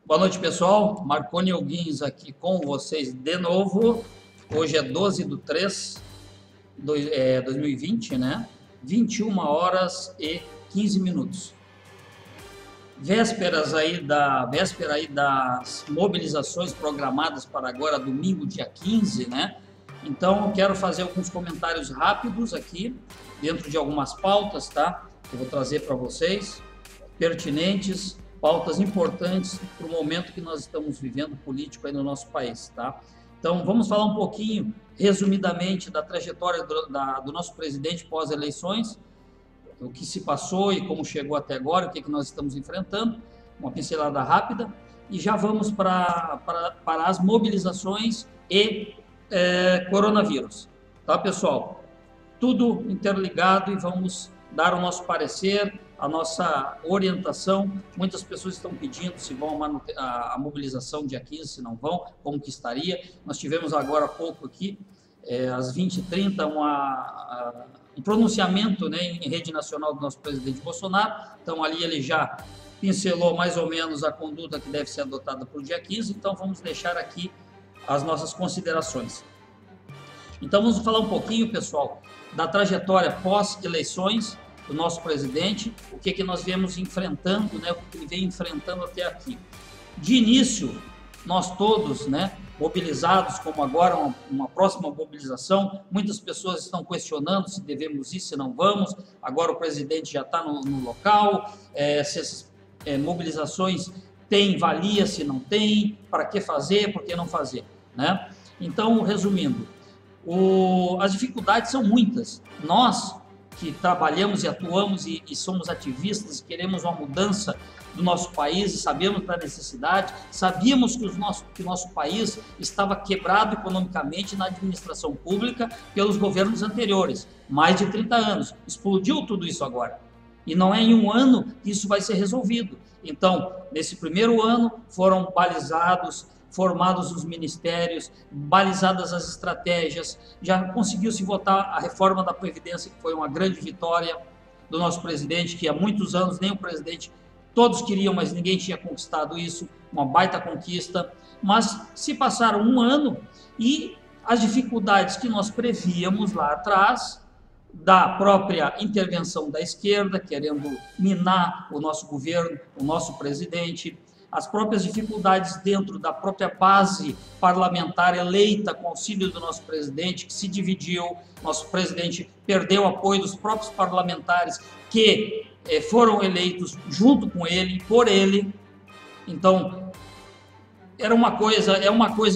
Boa noite, pessoal. Marconi Alguins aqui com vocês de novo. Hoje é 12/3/2020, né? 21 horas e 15 minutos. Véspera aí das mobilizações programadas para agora, domingo, dia 15, né? Então, eu quero fazer alguns comentários rápidos aqui, dentro de algumas pautas, tá? Que eu vou trazer para vocês, pertinentes, pautas importantes para o momento que nós estamos vivendo político aí no nosso país, tá? Então, vamos falar um pouquinho, resumidamente, da trajetória do nosso presidente pós-eleições, o que se passou e como chegou até agora, o que nós estamos enfrentando, uma pincelada rápida, e já vamos para as mobilizações e coronavírus. Tá, pessoal? Tudo interligado e vamos dar o nosso parecer, a nossa orientação. Muitas pessoas estão pedindo se vão a mobilização dia 15, se não vão, como que estaria. Nós tivemos agora há pouco aqui, às 20h30, um pronunciamento, né, em rede nacional do nosso presidente Bolsonaro. Então, ali ele já pincelou mais ou menos a conduta que deve ser adotada para o dia 15. Então, vamos deixar aqui as nossas considerações. Então, vamos falar um pouquinho, pessoal, da trajetória pós-eleições do nosso presidente, o que nós viemos enfrentando, né, o que ele vem enfrentando até aqui. De início, nós todos, né, mobilizados, como agora uma próxima mobilização, muitas pessoas estão questionando se devemos ir, se não vamos, agora o presidente já está no local, se essas mobilizações têm valia, se não tem, para que fazer, por que não fazer, né? Então, resumindo, as dificuldades são muitas. Nós que trabalhamos e atuamos e somos ativistas, queremos uma mudança do nosso país e sabemos da necessidade, sabíamos que o nosso país estava quebrado economicamente na administração pública pelos governos anteriores, mais de 30 anos. Explodiu tudo isso agora. E não é em um ano que isso vai ser resolvido. Então, nesse primeiro ano, foram formados os ministérios, balizadas as estratégias, já conseguiu-se votar a reforma da Previdência, que foi uma grande vitória do nosso presidente, que há muitos anos nem o presidente, todos queriam, mas ninguém tinha conquistado isso, uma baita conquista. Mas se passaram um ano e as dificuldades que nós prevíamos lá atrás, da própria intervenção da esquerda, querendo minar o nosso governo, o nosso presidente, as próprias dificuldades dentro da própria base parlamentar eleita com auxílio do nosso presidente, que se dividiu, nosso presidente perdeu o apoio dos próprios parlamentares que foram eleitos junto com ele, por ele. Então, é uma coisa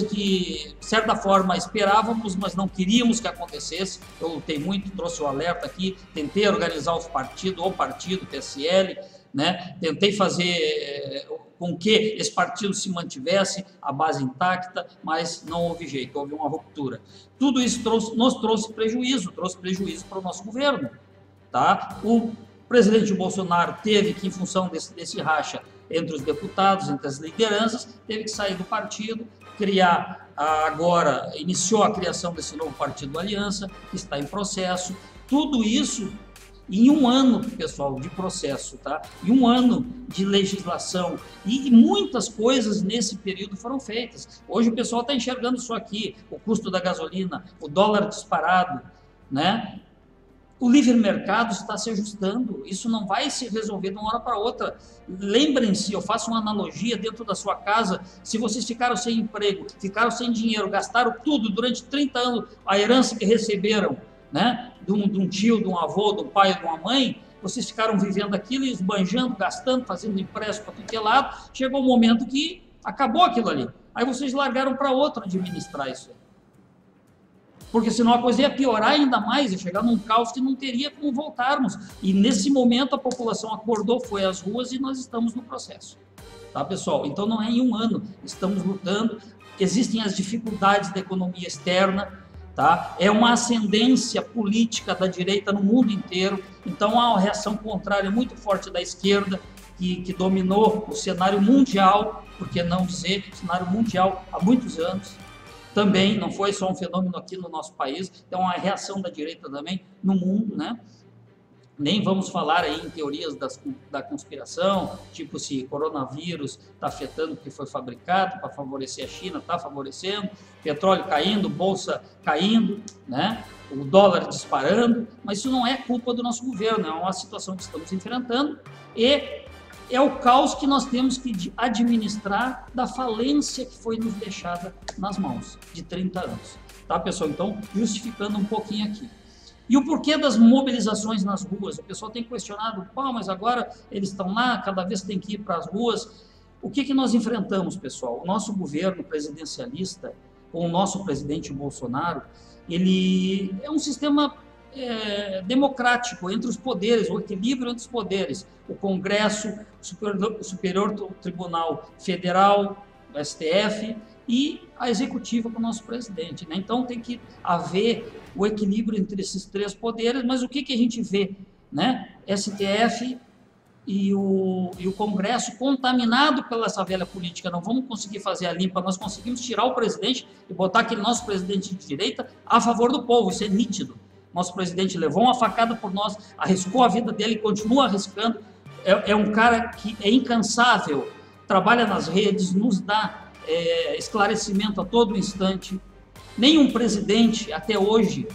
que, de certa forma, esperávamos, mas não queríamos que acontecesse. Eu lutei muito, trouxe o alerta aqui, tentei organizar o partido, o PSL, né? Tentei fazer com que esse partido se mantivesse, a base intacta, mas não houve jeito, houve uma ruptura. Tudo isso nos trouxe prejuízo para o nosso governo. Tá? O presidente Bolsonaro teve que, em função desse racha entre os deputados, entre as lideranças, teve que sair do partido, iniciou a criação desse novo partido Aliança, que está em processo. Tudo isso em um ano, pessoal, de processo, tá? Em um ano de legislação, e muitas coisas nesse período foram feitas. Hoje o pessoal está enxergando isso aqui, o custo da gasolina, o dólar disparado, né? O livre mercado está se ajustando, isso não vai se resolver de uma hora para outra. Lembrem-se, eu faço uma analogia dentro da sua casa, se vocês ficaram sem emprego, ficaram sem dinheiro, gastaram tudo durante 30 anos, a herança que receberam, né, de um tio, de um avô, de um pai, de uma mãe, vocês ficaram vivendo aquilo, esbanjando, gastando, fazendo empréstimo para tudo que é lado, chegou um momento que acabou aquilo ali. Aí vocês largaram para outro administrar isso. Porque senão a coisa ia piorar ainda mais, ia chegar num caos que não teria como voltarmos. E nesse momento a população acordou, foi às ruas e nós estamos no processo. Tá, pessoal? Então não é em um ano, estamos lutando, existem as dificuldades da economia externa, tá? É uma ascendência política da direita no mundo inteiro, então há uma reação contrária muito forte da esquerda, que dominou o cenário mundial, por que não dizer o cenário mundial há muitos anos. Também não foi só um fenômeno aqui no nosso país, é uma reação da direita também no mundo, né? Nem vamos falar aí em teorias da conspiração, tipo se coronavírus está afetando porque foi fabricado para favorecer a China, está favorecendo, petróleo caindo, bolsa caindo, né? O dólar disparando, mas isso não é culpa do nosso governo, é uma situação que estamos enfrentando e é o caos que nós temos que administrar da falência que foi nos deixada nas mãos de 30 anos. Tá, pessoal? Então, justificando um pouquinho aqui. E o porquê das mobilizações nas ruas? O pessoal tem questionado, pô, mas agora eles estão lá, cada vez tem que ir para as ruas. O que nós enfrentamos, pessoal? O nosso governo presidencialista, com o nosso presidente Bolsonaro, ele é um sistema democrático entre os poderes, o equilíbrio entre os poderes. O Congresso, o Superior Tribunal Federal, o STF, e a executiva com o nosso presidente, né? Então tem que haver o equilíbrio entre esses três poderes, mas o que a gente vê, né? STF e o Congresso contaminado pela essa velha política, não vamos conseguir fazer a limpa, nós conseguimos tirar o presidente e botar aquele nosso presidente de direita a favor do povo, isso é nítido. Nosso presidente levou uma facada por nós, arriscou a vida dele, continua arriscando, é um cara que é incansável, trabalha nas redes, nos dá esclarecimento a todo instante. Nenhum presidente até hoje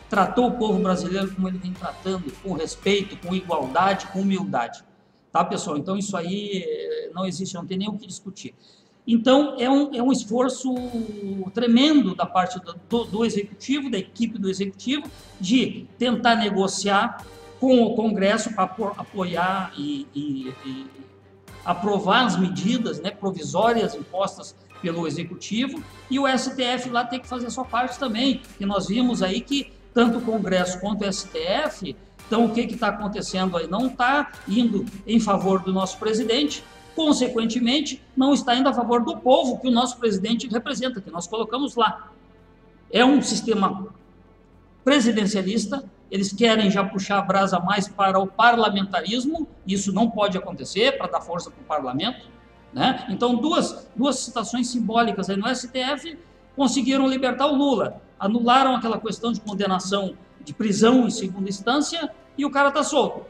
tratou o povo brasileiro como ele vem tratando, com respeito, com igualdade, com humildade. Tá, pessoal? Então isso aí não existe, não tem nem o que discutir. Então é um esforço tremendo da parte do executivo, da equipe do executivo, de tentar negociar com o Congresso para apoiar e aprovar as medidas, né, provisórias impostas pelo Executivo, e o STF lá tem que fazer a sua parte também, que nós vimos aí que tanto o Congresso quanto o STF, então o que está acontecendo aí? Não está indo em favor do nosso presidente, consequentemente, não está indo a favor do povo que o nosso presidente representa, que nós colocamos lá. É um sistema presidencialista, eles querem já puxar a brasa mais para o parlamentarismo, isso não pode acontecer, para dar força para o parlamento, né? Então, duas citações simbólicas aí no STF conseguiram libertar o Lula, anularam aquela questão de condenação de prisão em segunda instância e o cara está solto.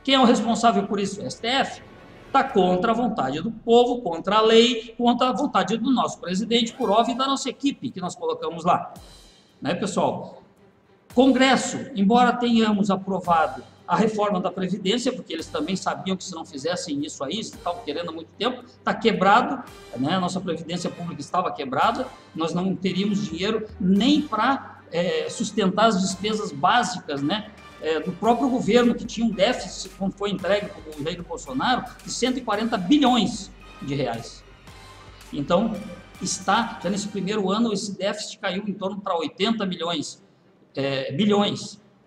Quem é o responsável por isso? O STF. Está contra a vontade do povo, contra a lei, contra a vontade do nosso presidente, por óbvio, e da nossa equipe que nós colocamos lá. Né, pessoal? Congresso, embora tenhamos aprovado a reforma da Previdência, porque eles também sabiam que se não fizessem isso aí, se estavam querendo há muito tempo, está quebrado, né? A nossa Previdência Pública estava quebrada, nós não teríamos dinheiro nem para sustentar as despesas básicas, né? Do próprio governo, que tinha um déficit, quando foi entregue pelo Jair Bolsonaro, de 140 bilhões de reais. Então, já nesse primeiro ano, esse déficit caiu em torno para 80 bilhões,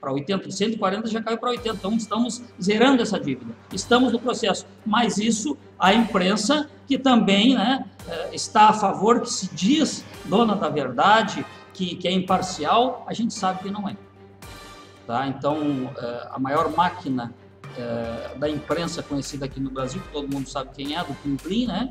para 80, de 140 já caiu para 80, então estamos zerando essa dívida, estamos no processo, mas isso a imprensa, que também, né, está a favor, que se diz dona da verdade, que é imparcial, a gente sabe que não é. Tá? Então, a maior máquina da imprensa conhecida aqui no Brasil, que todo mundo sabe quem é, do Plim Plim, né?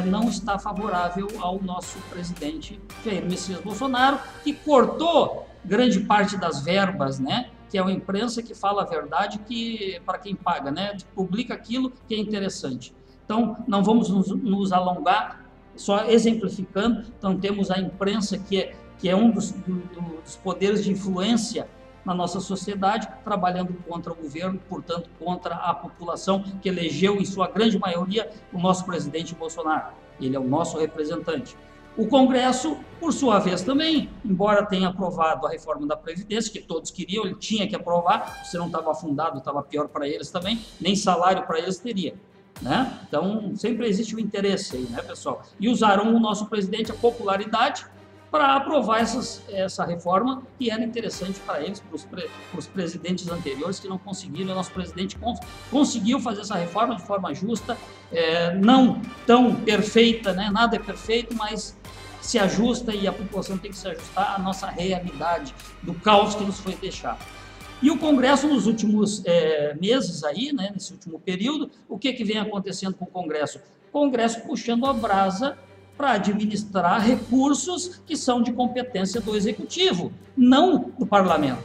Não está favorável ao nosso presidente Jair Messias Bolsonaro, que cortou grande parte das verbas, né? Que é uma imprensa que fala a verdade, que para quem paga, né? Publica aquilo que é interessante. Então, não vamos nos alongar, só exemplificando. Então, temos a imprensa que é um dos poderes de influência na nossa sociedade, trabalhando contra o governo, portanto, contra a população que elegeu, em sua grande maioria, o nosso presidente Bolsonaro. Ele é o nosso representante. O Congresso, por sua vez também, embora tenha aprovado a reforma da Previdência, que todos queriam, ele tinha que aprovar, se não estava afundado, estava pior para eles também, nem salário para eles teria. Né? Então, sempre existe um interesse aí, né, pessoal? E usaram o nosso presidente, a popularidade, para aprovar essa reforma, que era interessante para eles, para os presidentes anteriores que não conseguiram. O nosso presidente conseguiu fazer essa reforma de forma justa, não tão perfeita, né? Nada é perfeito, mas se ajusta, e a população tem que se ajustar à nossa realidade, do caos que nos foi deixado. E o Congresso, nos últimos meses aí, né, nesse último período, o que vem acontecendo com o Congresso? O Congresso puxando a brasa para administrar recursos que são de competência do Executivo, não do Parlamento.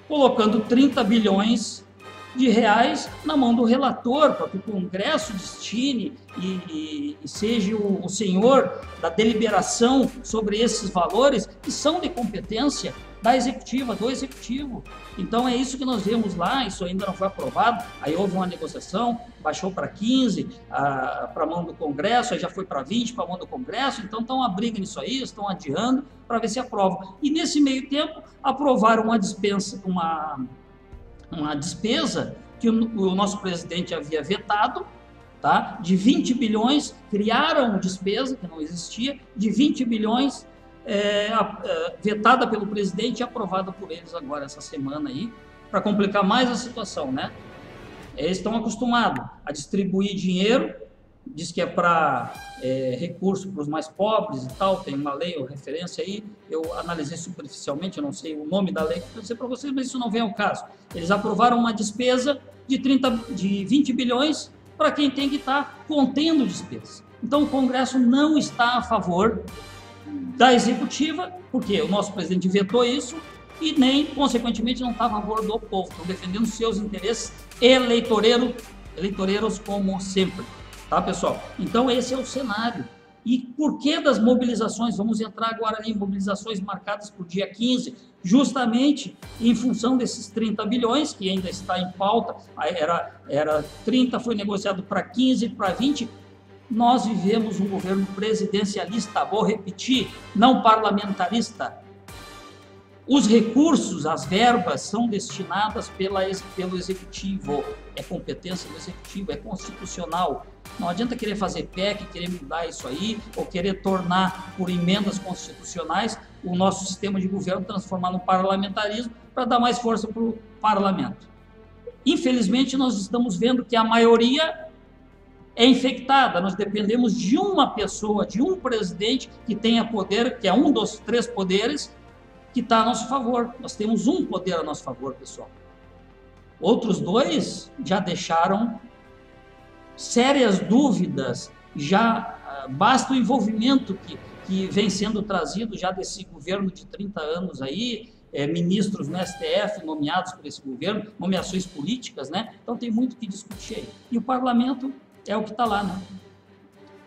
colocando 30 bilhões de reais na mão do relator, para que o Congresso destine e seja o senhor da deliberação sobre esses valores que são de competência da executiva, do executivo. Então é isso que nós vemos lá, isso ainda não foi aprovado, aí houve uma negociação, baixou para 15, para a mão do Congresso, aí já foi para 20 para a mão do Congresso, então estão uma briga nisso aí, estão adiando para ver se aprovam. E nesse meio tempo aprovaram uma despesa que o nosso presidente havia vetado, tá? De 20 bilhões, criaram despesa que não existia, de 20 bilhões, vetada pelo presidente e aprovada por eles agora essa semana aí, para complicar mais a situação, né? Eles estão acostumados a distribuir dinheiro, diz que é para recurso para os mais pobres e tal, tem uma lei ou referência aí, eu analisei superficialmente, eu não sei o nome da lei, vou dizer para vocês, mas isso não vem ao caso. Eles aprovaram uma despesa de 20 bilhões para quem tem que estar contendo despesas. Então o Congresso não está a favor da executiva, porque o nosso presidente vetou isso, e nem, consequentemente, não está a favor do povo, estão defendendo seus interesses eleitoreiros como sempre. Tá, pessoal? Então, esse é o cenário. E por que das mobilizações? Vamos entrar agora em mobilizações marcadas para o dia 15, justamente em função desses 30 bilhões, que ainda está em pauta, era 30, foi negociado para 15, para 20. Nós vivemos um governo presidencialista, vou repetir, não parlamentarista. Os recursos, as verbas, são destinadas pelo Executivo. É competência do Executivo, é constitucional. Não adianta querer fazer PEC, querer mudar isso aí, ou querer tornar, por emendas constitucionais, o nosso sistema de governo, transformar no parlamentarismo, para dar mais força para o parlamento. Infelizmente, nós estamos vendo que a maioria é infectada. Nós dependemos de uma pessoa, de um presidente que tenha poder, que é um dos 3 poderes, que está a nosso favor. Nós temos um poder a nosso favor, pessoal. Outros 2 já deixaram sérias dúvidas, já basta o envolvimento que vem sendo trazido já desse governo de 30 anos aí, ministros no STF nomeados por esse governo, nomeações políticas, né? Então tem muito que discutir aí. E o parlamento é o que está lá, né?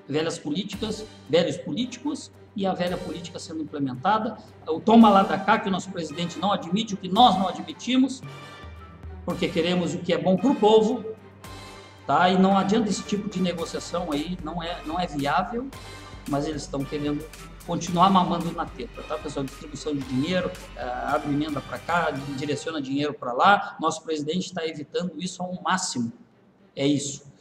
Velhas políticas, velhos políticos, e a velha política sendo implementada, o toma lá da cá, que o nosso presidente não admite, o que nós não admitimos, porque queremos o que é bom para o povo, tá? E não adianta esse tipo de negociação aí, não é viável, mas eles estão querendo continuar mamando na teta, tá, pessoal? Distribuição de dinheiro, abre emenda para cá, direciona dinheiro para lá, nosso presidente está evitando isso ao máximo, é isso.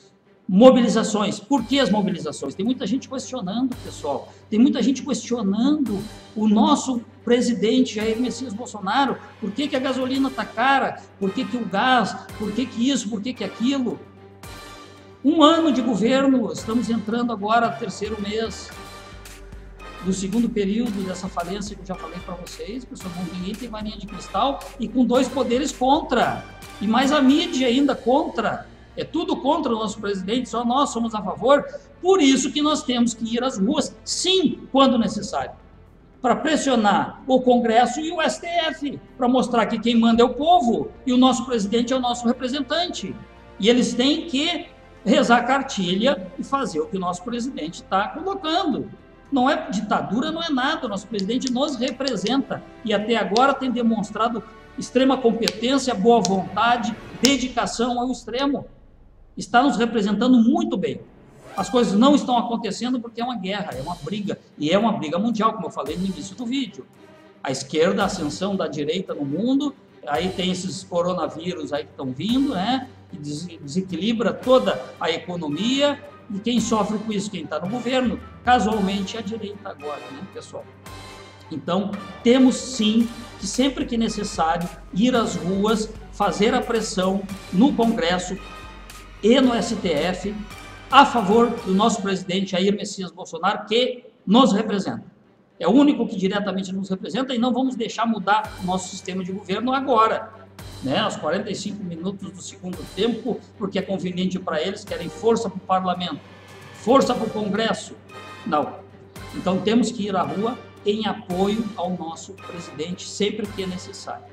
Mobilizações. Por que as mobilizações? Tem muita gente questionando, pessoal. Tem muita gente questionando o nosso presidente Jair Messias Bolsonaro. Por que a gasolina está cara? Por que o gás? Por que isso? Por que aquilo? 1 ano de governo, estamos entrando agora no 3º mês do 2º período dessa falência que eu já falei para vocês. Pessoal, ninguém tem varinha de cristal e com 2 poderes contra. E mais a mídia ainda contra. É tudo contra o nosso presidente, só nós somos a favor. Por isso que nós temos que ir às ruas, sim, quando necessário, para pressionar o Congresso e o STF, para mostrar que quem manda é o povo e o nosso presidente é o nosso representante. E eles têm que rezar a cartilha e fazer o que o nosso presidente está colocando. Não é ditadura, não é nada, o nosso presidente nos representa e até agora tem demonstrado extrema competência, boa vontade, dedicação ao extremo. Está nos representando muito bem. As coisas não estão acontecendo porque é uma guerra, é uma briga, e é uma briga mundial, como eu falei no início do vídeo. A esquerda, a ascensão da direita no mundo, aí tem esses coronavírus aí que estão vindo, né, que desequilibra toda a economia, e quem sofre com isso, quem está no governo, casualmente é a direita agora, né, pessoal? Então, temos sim que, sempre que necessário, ir às ruas, fazer a pressão no Congresso e no STF a favor do nosso presidente Jair Messias Bolsonaro, que nos representa. É o único que diretamente nos representa e não vamos deixar mudar o nosso sistema de governo agora, né? Aos 45 minutos do 2º tempo, porque é conveniente para eles, querem força para o parlamento, força para o Congresso. Não. Então temos que ir à rua em apoio ao nosso presidente sempre que é necessário.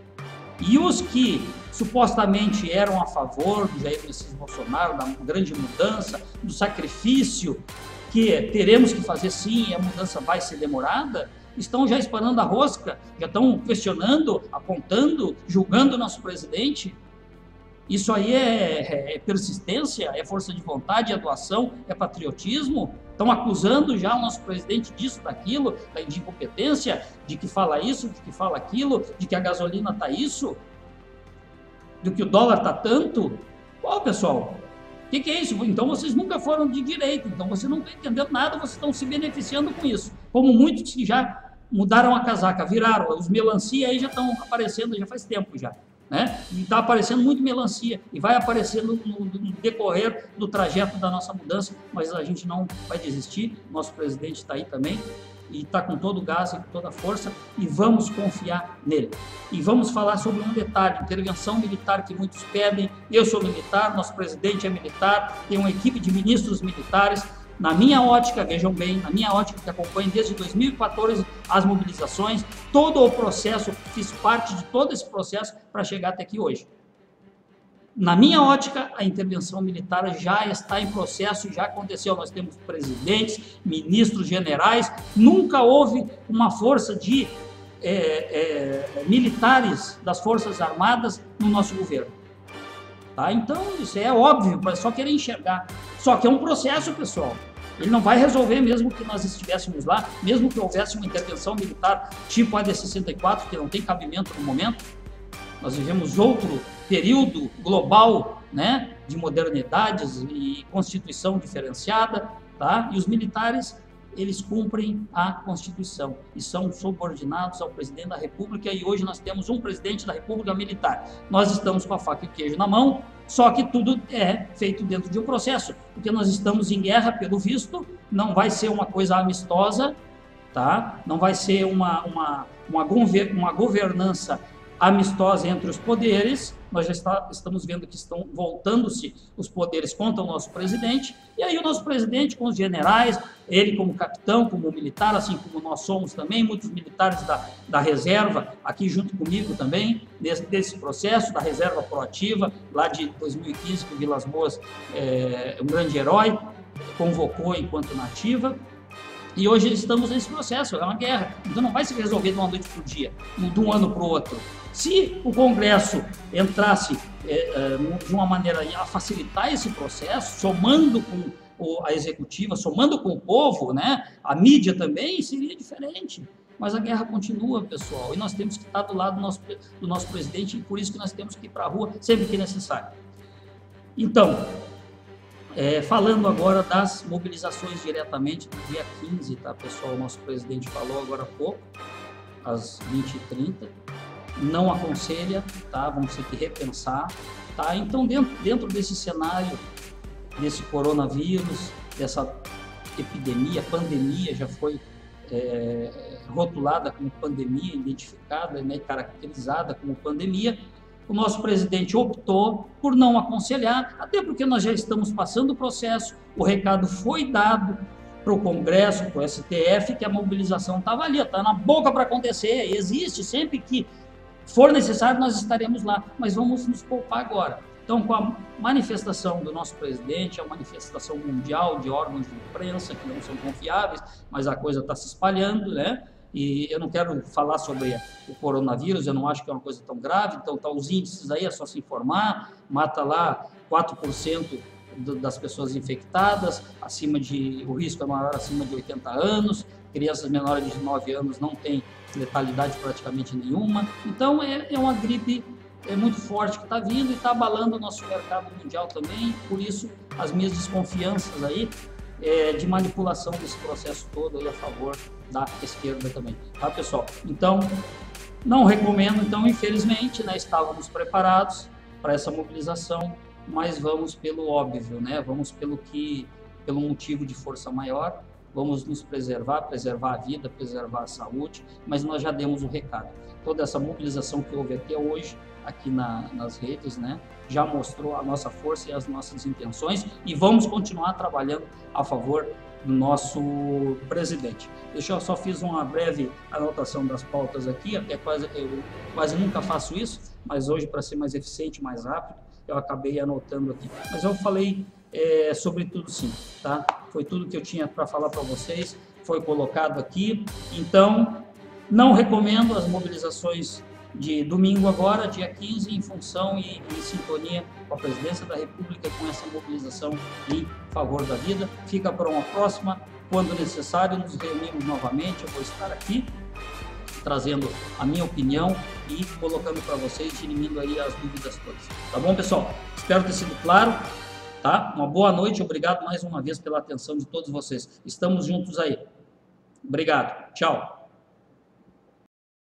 E os que supostamente eram a favor do Jair Messias Bolsonaro, da grande mudança, do sacrifício que teremos que fazer sim, e a mudança vai ser demorada, estão já esperando a rosca, já estão questionando, apontando, julgando o nosso presidente. Isso aí é persistência, é força de vontade, é doação, é patriotismo? Estão acusando já o nosso presidente disso, daquilo, de incompetência, de que fala isso, de que fala aquilo, de que a gasolina está isso, de que o dólar está tanto. Pô, pessoal, o que é isso? Então vocês nunca foram de direita, então vocês não estão entendendo nada, vocês estão se beneficiando com isso. Como muitos que já mudaram a casaca, viraram, os melancia aí já estão aparecendo, já faz tempo já. Né? E está aparecendo muito melancia e vai aparecendo no decorrer do trajeto da nossa mudança, mas a gente não vai desistir, nosso presidente está aí também e está com todo o gás e com toda a força e vamos confiar nele. E vamos falar sobre um detalhe, intervenção militar que muitos pedem. Eu sou militar, nosso presidente é militar, tem uma equipe de ministros militares. Na minha ótica, vejam bem, na minha ótica que acompanho desde 2014 as mobilizações, todo o processo, fiz parte de todo esse processo para chegar até aqui hoje. Na minha ótica, a intervenção militar já está em processo, já aconteceu. Nós temos presidentes, ministros, generais, nunca houve uma força de militares das Forças Armadas no nosso governo. Tá? Então, isso é óbvio, é só querer enxergar. Só que é um processo, pessoal. Ele não vai resolver mesmo que nós estivéssemos lá, mesmo que houvesse uma intervenção militar tipo a de 64, que não tem cabimento no momento. Nós vivemos outro período global, né, de modernidades e constituição diferenciada, tá? E os militares, eles cumprem a Constituição e são subordinados ao presidente da República, e hoje nós temos um presidente da República militar. Nós estamos com a faca e o queijo na mão, só que tudo é feito dentro de um processo, porque nós estamos em guerra, pelo visto, não vai ser uma coisa amistosa, tá? Não vai ser uma governança amistosa entre os poderes. Nós já estamos vendo que estão voltando-se os poderes contra o nosso presidente, e aí o nosso presidente com os generais, ele como capitão, como militar, assim como nós somos também, muitos militares da reserva, aqui junto comigo também, desse processo, da reserva proativa, lá de 2015, que o Vilas Boas é um grande herói, convocou enquanto nativa. E hoje estamos nesse processo, é uma guerra, então não vai se resolver de uma noite para o dia, de um ano para o outro. Se o Congresso entrasse de uma maneira a facilitar esse processo, somando com a executiva, somando com o povo, né, a mídia também, seria diferente. Mas a guerra continua, pessoal, e nós temos que estar do lado do nosso presidente, e por isso que nós temos que ir para a rua sempre que necessário. Então, falando agora das mobilizações diretamente do dia 15, tá, pessoal? O nosso presidente falou agora há pouco, às 20h30, não aconselha, tá? Vamos ter que repensar, tá? Então, dentro desse cenário, desse coronavírus, dessa epidemia, pandemia, já foi rotulada como pandemia, identificada, né, caracterizada como pandemia, o nosso presidente optou por não aconselhar, até porque nós já estamos passando o processo, o recado foi dado para o Congresso, para o STF, que a mobilização estava ali, está na boca para acontecer, existe, sempre que for necessário nós estaremos lá, mas vamos nos poupar agora. Então, com a manifestação do nosso presidente, a manifestação mundial de órgãos de imprensa que não são confiáveis, mas a coisa está se espalhando, né? E eu não quero falar sobre o coronavírus, eu não acho que é uma coisa tão grave, então tá os índices aí, é só se informar, mata lá 4% das pessoas infectadas, o risco é maior acima de 80 anos, crianças menores de 9 anos não têm letalidade praticamente nenhuma, então é uma gripe muito forte que está vindo e está abalando o nosso mercado mundial também, por isso as minhas desconfianças aí de manipulação desse processo todo aí a favor da esquerda também, tá, pessoal? Então, não recomendo, então, infelizmente, né, estávamos preparados para essa mobilização, mas vamos pelo óbvio, né, vamos pelo motivo de força maior, vamos nos preservar a vida, preservar a saúde, mas nós já demos o recado. Toda essa mobilização que houve até hoje, aqui nas redes, né, já mostrou a nossa força e as nossas intenções, e vamos continuar trabalhando a favor do nosso presidente. Eu só fiz uma breve anotação das pautas aqui, eu quase nunca faço isso, mas hoje, para ser mais eficiente, mais rápido, eu acabei anotando aqui. Mas eu falei sobre tudo sim, tá? Foi tudo que eu tinha para falar para vocês, foi colocado aqui. Então, não recomendo as mobilizações de domingo agora, dia 15, em função e em sintonia com a Presidência da República, com essa mobilização em favor da vida. Fica para uma próxima, quando necessário, nos reunimos novamente, eu vou estar aqui trazendo a minha opinião e colocando para vocês, dirimindo aí as dúvidas todas. Tá bom, pessoal? Espero ter sido claro, tá? Uma boa noite, obrigado mais uma vez pela atenção de todos vocês. Estamos juntos aí. Obrigado, tchau.